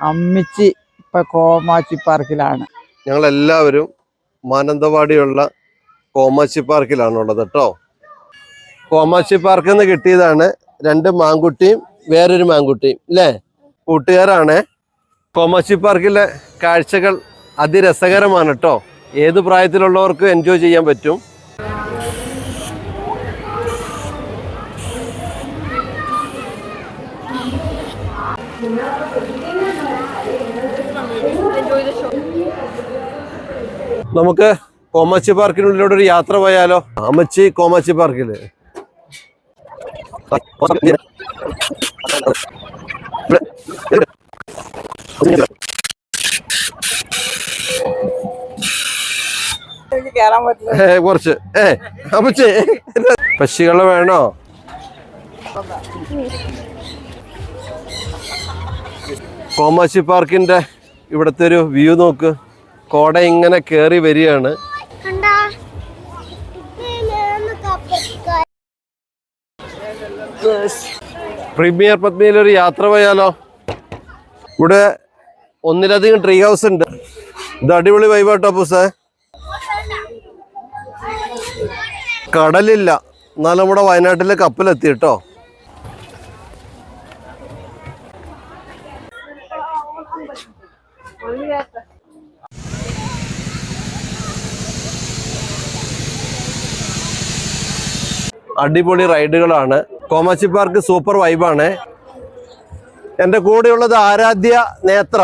അമ്മിച്ചി ഇപ്പൊ കോമാച്ചി പാർക്കിലാണ്. ഞങ്ങളെല്ലാവരും മാനന്തവാടിയുള്ള കോമാച്ചി പാർക്കിലാണുള്ളത് കേട്ടോ. കോമാച്ചി പാർക്കിൽ നിന്ന് കിട്ടിയതാണ് 2 മാൻകുട്ടിയും വേറൊരു മാൻകുട്ടിയും അല്ലേ, കൂട്ടുകാരാണ്. കോമാച്ചി പാർക്കിലെ കാഴ്ചകൾ അതിരസകരമാണ് കേട്ടോ. ഏത് പ്രായത്തിലുള്ളവർക്കും എൻജോയ് ചെയ്യാൻ പറ്റും. നമുക്ക് കോമാച്ചി പാർക്കിനുള്ളിലൂടെ ഒരു യാത്ര പോയാലോ? അമ്മച്ചി കോമാച്ചി പാർക്കില് കുറച്ച് അമ്മച്ചി പക്ഷികളെ വേണോ? കോമാച്ചി പാർക്കിന്റെ ഇവിടുത്തെ ഒരു വ്യൂ നോക്ക്. കോട ഇങ്ങനെ കേറി വരികയാണ്. പ്രീമിയർ പത്മയിൽ ഒരു യാത്ര പോയാലോ? ഇവിടെ 1ലധികം ട്രീ ഹൗസ് ഉണ്ട്. ഇത് അടിപൊളി വൈബാട്ടോ പൂസേ. കടലില്ല, എന്നാലും നമ്മുടെ വയനാട്ടിലെ കപ്പലെത്തി കേട്ടോ. അടിപൊളി റൈഡുകളാണ്. കോമാച്ചി പാർക്ക് സൂപ്പർ വൈബാണ്. എൻ്റെ കൂടെയുള്ളത് ആരാധ്യ, നേത്ര.